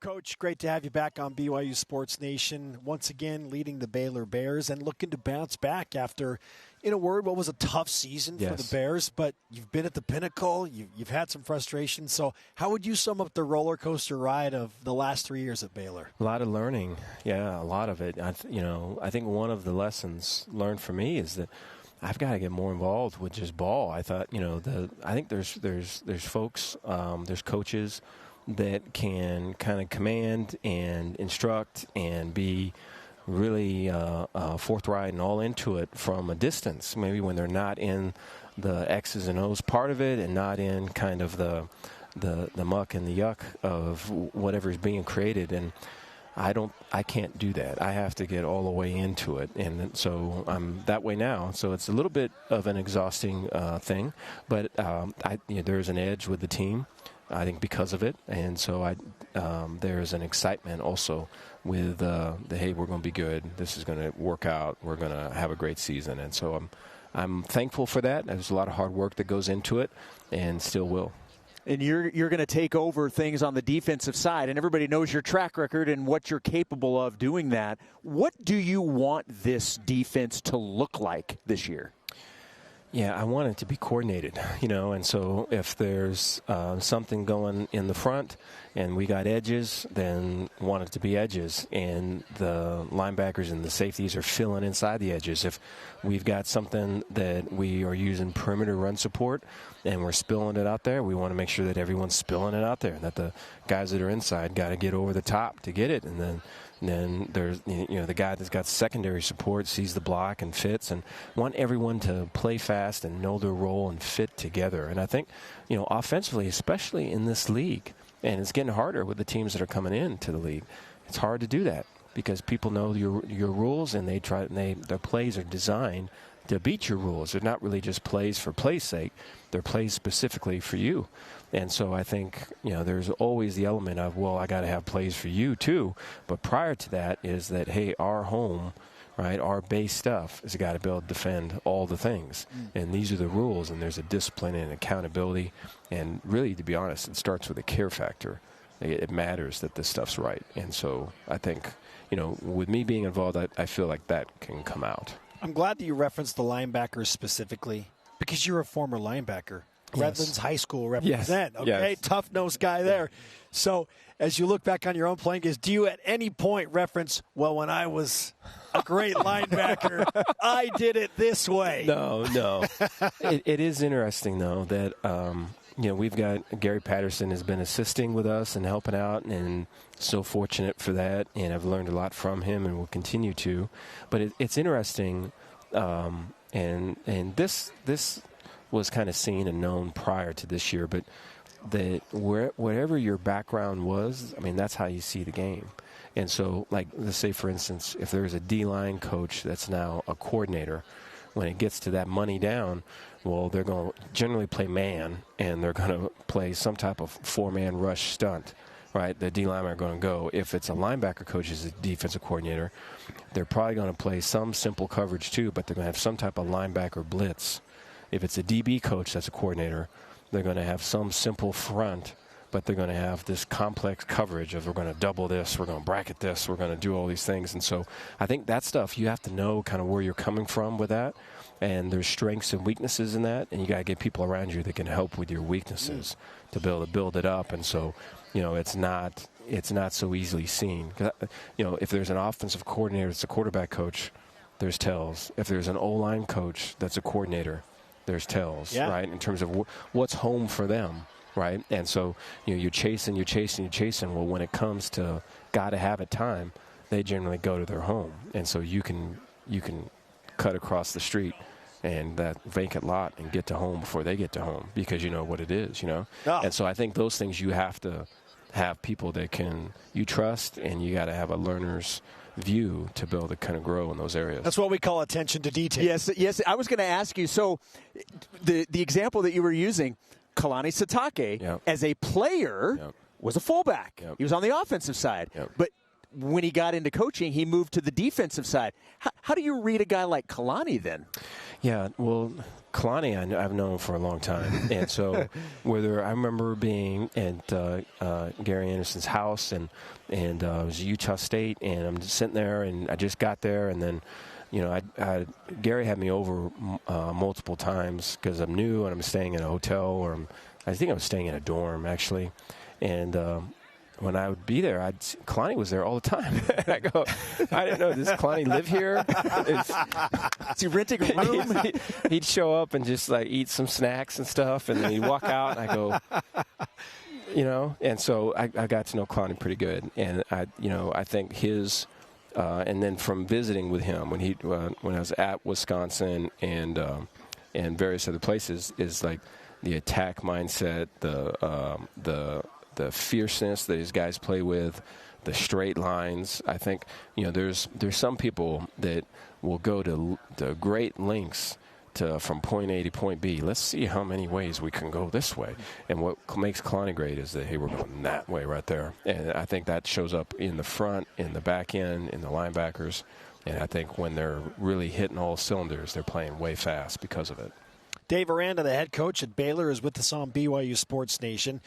Coach, great to have you back on BYU Sports Nation. Once again, leading the Baylor Bears and looking to bounce back after, in a word, what was a tough season for the Bears. But you've been at the pinnacle. You've had some frustration. So how would you sum up the roller coaster ride of the last 3 years at Baylor? A lot of learning. Yeah, a lot of it. I think one of the lessons learned for me is that I've got to get more involved with just ball. I thought, I think there's folks, there's coaches that can kind of command and instruct and be really forthright and all into it from a distance, maybe when they're not in the X's and O's part of it and not in kind of the muck and the yuck of whatever is being created. And I can't do that. I have to get all the way into it. And so I'm that way now. So it's a little bit of an exhausting thing, but there's an edge with the team, I think, because of it. And so there's an excitement also with hey, we're going to be good. This is going to work out. We're going to have a great season. And so I'm thankful for that. There's a lot of hard work that goes into it and still will. And you're going to take over things on the defensive side, and everybody knows your track record and what you're capable of doing that. What do you want this defense to look like this year? Yeah, I want it to be coordinated, and so if there's something going in the front and we got edges, then want it to be edges, and the linebackers and the safeties are filling inside the edges. If we've got something that we are using perimeter run support and we're spilling it out there, we want to make sure that everyone's spilling it out there, that the guys that are inside got to get over the top to get it, and then there's the guy that's got secondary support sees the block and fits, and want everyone to play fast and know their role and fit together. And I think offensively, especially in this league, and it's getting harder with the teams that are coming into the league, it's hard to do that because people know your rules, and their plays are designed to beat your rules. They're not really just plays for play's sake. They're plays specifically for you. And so I think, there's always the element of, well, I got to have plays for you too. But prior to that is that, hey, our home, right, our base stuff is got to be able to defend all the things. And these are the rules, and there's a discipline and accountability. And really, to be honest, it starts with a care factor. It matters that this stuff's right. And so I think, with me being involved, I feel like that can come out. I'm glad that you referenced the linebackers specifically because you're a former linebacker. Yes. Redlands High School represent. Yes. Okay, Yes. Tough-nosed guy there. So as you look back on your own playing days, do you at any point reference, well, when I was a great linebacker, I did it this way? No. It is interesting, though, that we've got Gary Patterson has been assisting with us and helping out, and so fortunate for that. And I've learned a lot from him and will continue to. But it's interesting, and this was kind of seen and known prior to this year, but that whatever your background was, that's how you see the game. And so, like, let's say, for instance, if there's a D-line coach that's now a coordinator, when it gets to that money down, well, they're going to generally play man, and they're going to play some type of four-man rush stunt, right? The D-linemen are going to go. If it's a linebacker coach as a defensive coordinator, they're probably going to play some simple coverage too, but they're going to have some type of linebacker blitz. If it's a DB coach that's a coordinator, they're going to have some simple front, but they're going to have this complex coverage of we're going to double this, we're going to bracket this, we're going to do all these things. And so I think that stuff, you have to know kind of where you're coming from with that, and there's strengths and weaknesses in that, and you got to get people around you that can help with your weaknesses to be able to build it up. And so, it's not so easily seen. If there's an offensive coordinator that's a quarterback coach, there's tells. If there's an O-line coach that's a coordinator, there's tells, right, in terms of what's home for them, right? And so, you're chasing. Well, when it comes to got to have it time, they generally go to their home. And so you can cut across the street and that vacant lot and get to home before they get to home because you know what it is, And so I think those things you have to have people that you trust, and you got to have a learner's view to be able to kind of grow in those areas. That's what we call attention to detail. Yes. I was going to ask you, so the example that you were using, Kalani Sitake, as a player, was a fullback. He was on the offensive side. But when he got into coaching, he moved to the defensive side. How do you read a guy like Kalani then? Yeah, well, Kalani I've known for a long time. And so I remember being at Gary Anderson's house, and it was Utah State, and I'm just sitting there, and I just got there, and then, Gary had me over multiple times because I'm new and I'm staying in a hotel, or I think I was staying in a dorm, actually. And when I would be there, Kalani was there all the time. And I go, I didn't know, does Kalani live here? Is he renting a room? He'd show up and just eat some snacks and stuff, and then he'd walk out, and I go, and so I got to know Kalani pretty good. And I think his, and then from visiting with him when I was at Wisconsin and various other places, is the attack mindset, the fierceness that his guys play with, the straight lines. I think, there's some people that will go to the great lengths from point A to point B. Let's see how many ways we can go this way. And what makes Kalani great is that, hey, we're going that way right there. And I think that shows up in the front, in the back end, in the linebackers. And I think when they're really hitting all cylinders, they're playing way fast because of it. Dave Aranda, the head coach at Baylor, is with us on BYU Sports Nation.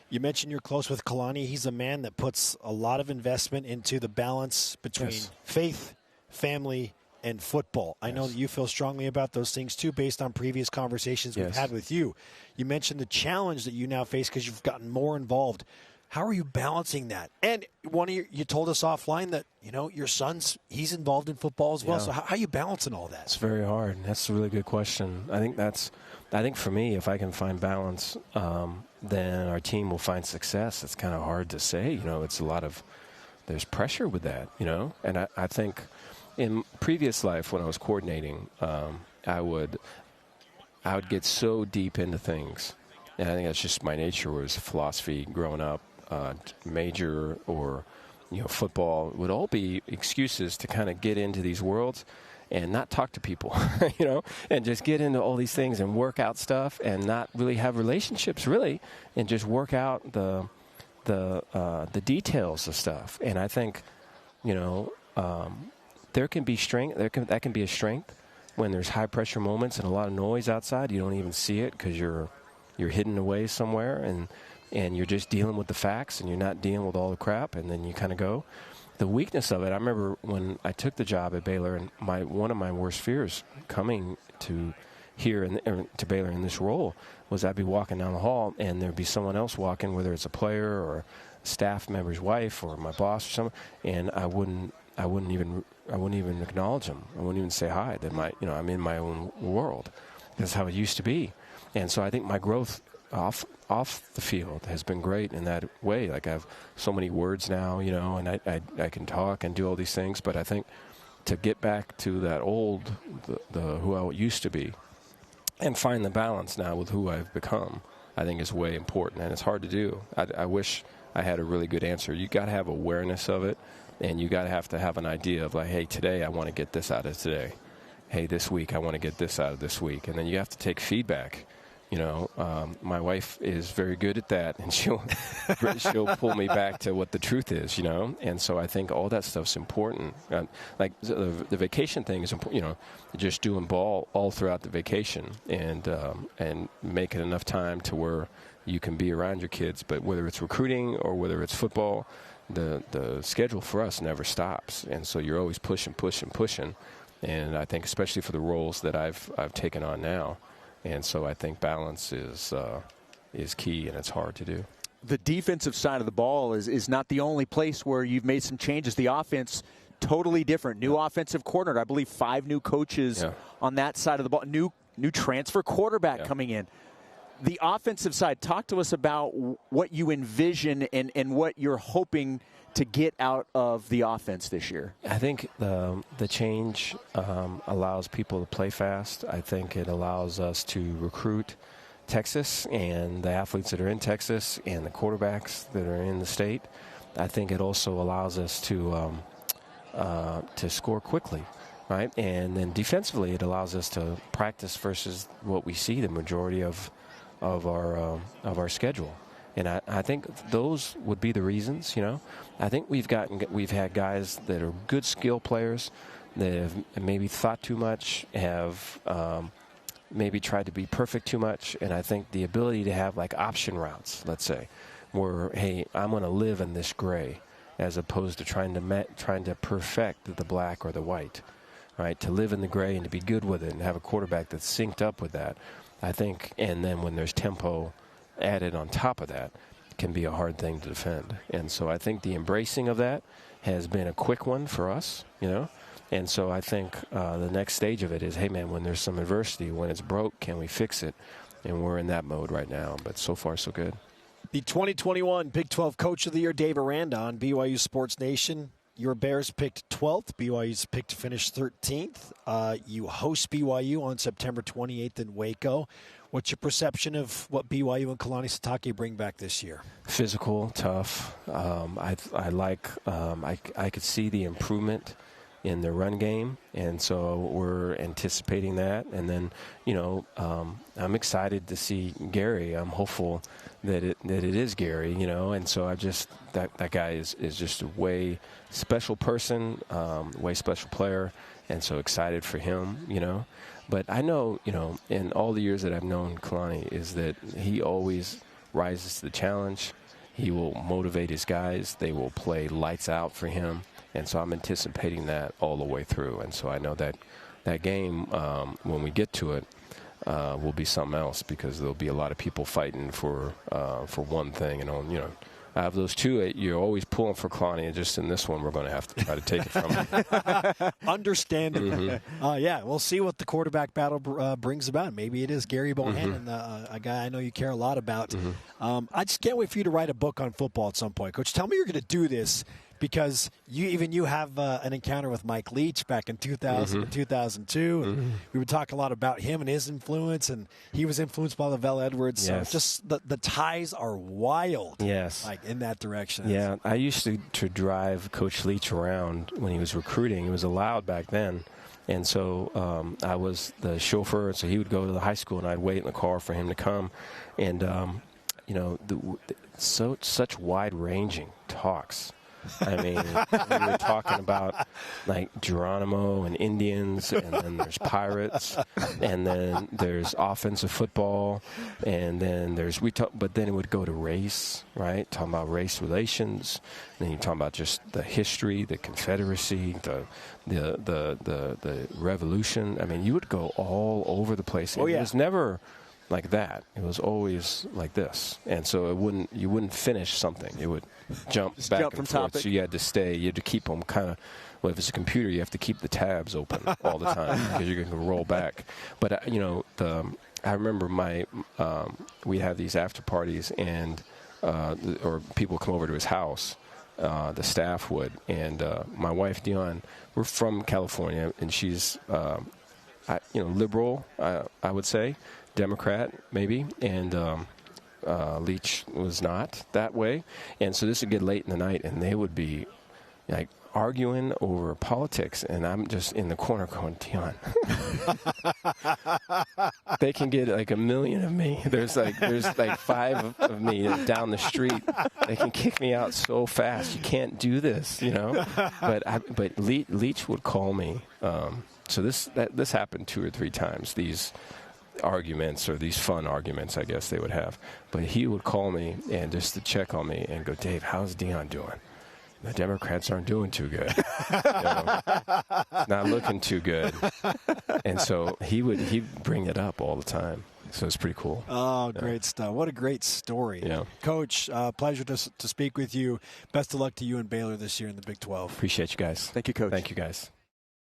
You mentioned you're close with Kalani. He's a man that puts a lot of investment into the balance between faith, family, and football. I know that you feel strongly about those things, too, based on previous conversations we've had with you. You mentioned the challenge that you now face because you've gotten more involved. How are you balancing that? And you told us offline that, your son's, he's involved in football as well. So how are you balancing all that? It's very hard. That's a really good question. I think for me, if I can find balance, then our team will find success. It's kind of hard to say. It's there's pressure with that, And I think in previous life when I was coordinating, I would get so deep into things. And I think that's just my nature, was philosophy growing up. Major or football would all be excuses to kind of get into these worlds and not talk to people, and just get into all these things and work out stuff and not really have relationships really, and just work out the details of stuff. And I think there can be strength. That can be a strength when there's high pressure moments and a lot of noise outside. You don't even see it because you're hidden away somewhere, and you're just dealing with the facts, and you're not dealing with all the crap, and then you kind of go. The weakness of it, I remember when I took the job at Baylor, and one of my worst fears coming to here to Baylor in this role was I'd be walking down the hall, and there'd be someone else walking, whether it's a player or a staff member's wife or my boss or someone, and I wouldn't even acknowledge them. I wouldn't even say hi. That I'm in my own world. That's how it used to be. And so I think my growth off the field has been great in that way. I have so many words now, and I can talk and do all these things. But I think to get back to that who I used to be, and find the balance now with who I've become, I think is way important, and it's hard to do. I wish I had a really good answer. You got to have awareness of it, and you got to have an idea of hey, today I want to get this out of today. Hey, this week I want to get this out of this week, and then you have to take feedback. My wife is very good at that, and she'll pull me back to what the truth is, And so I think all that stuff's important. The vacation thing is important, just doing ball all throughout the vacation and making enough time to where you can be around your kids. But whether it's recruiting or whether it's football, the schedule for us never stops, and so you're always pushing. And I think especially for the roles that I've taken on now. And so I think balance is key, and it's hard to do. The defensive side of the ball is not the only place where you've made some changes. The offense, totally different. New offensive coordinator. I believe 5 new coaches on that side of the ball. New transfer quarterback coming in. The offensive side, talk to us about what you envision and what you're hoping to get out of the offense this year. I think the change allows people to play fast. I think it allows us to recruit Texas and the athletes that are in Texas and the quarterbacks that are in the state. I think it also allows us to score quickly, right? And then defensively, it allows us to practice versus what we see the majority of our schedule. And I think those would be the reasons, you know. I think we've had guys that are good skill players that have maybe thought too much, have maybe tried to be perfect too much, and I think the ability to have like option routes, let's say, where, hey, I'm going to live in this gray, as opposed to trying to perfect the black or the white, right? To live in the gray and to be good with it and have a quarterback that's synced up with that, I think, and then when there's tempo added on top of that, can be a hard thing to defend. And so I think the embracing of that has been a quick one for us, you know. And so I think the next stage of it is, hey, man, when there's some adversity, when it's broke, can we fix it? And we're in that mode right now. But so far, so good. The 2021 Big 12 Coach of the Year, Dave Aranda, on BYU Sports Nation. Your Bears picked 12th. BYU's picked to finish 13th. You host BYU on September 28th in Waco. What's your perception of what BYU and Kalani Sitake bring back this year? Physical, tough. I could see the improvement in the run game, and so we're anticipating that. And then, you know, I'm excited to see Gary. I'm hopeful that it is Gary, you know. And so that guy is just a way special person, way special player, and so excited for him, you know. But I know, you know, in all the years that I've known Kalani, is that he always rises to the challenge. He will motivate his guys. They will play lights out for him. And so I'm anticipating that all the way through. And so I know that game, when we get to it, will be something else, because there'll be a lot of people fighting for one thing. And you know, I have those two. You're always pulling for Kalani, and just in this one, we're going to have to try to take it from him. Understandable. Mm-hmm. Yeah, we'll see what the quarterback battle brings about. Maybe it is Gary Bohannon, a guy I know you care a lot about. I just can't wait for you to write a book on football at some point. Coach, tell me you're going to do this, because you have an encounter with Mike Leach back in 2000 and 2002. And we would talk a lot about him and his influence, and he was influenced by Lavelle Edwards. Yes. So just the ties are wild. Yes. Like in that direction. Yeah, I used to drive Coach Leach around when he was recruiting. It was allowed back then. And so I was the chauffeur, so he would go to the high school, and I'd wait in the car for him to come. And, you know, such wide-ranging talks. I mean, we were talking about like Geronimo and Indians, and then there's Pirates, and then there's offensive football, and then but then it would go to race, right? Talking about race relations, and then you talk about just the history, the Confederacy, the Revolution. I mean, you would go all over the place. Oh, yeah. It was never like that. It was always like this, and so you wouldn't finish something. It would jump back and forth. Topic. So you had to stay. You had to keep them kind of. Well, if it's a computer, you have to keep the tabs open all the time, because you're going to roll back. But you know, I remember we'd have these after parties, and or people come over to his house. The staff would, and my wife Dion, we're from California, and she's liberal, I would say. Democrat, maybe, and Leach was not that way. And so this would get late in the night, and they would be like arguing over politics, and I'm just in the corner going, Dion, they can get like a million of me. There's like 5 of me down the street. They can kick me out so fast. You can't do this, you know. But Leach would call me. So this happened 2 or 3 times. These arguments, or these fun arguments, I guess they would have. But he would call me and just to check on me and go, Dave, how's Dion doing? The Democrats aren't doing too good. Not looking too good. And so he'd bring it up all the time. So it's pretty cool. Oh, great stuff. What a great story. Yeah. Coach, pleasure to speak with you. Best of luck to you and Baylor this year in the Big 12. Appreciate you guys. Thank you, Coach. Thank you, guys.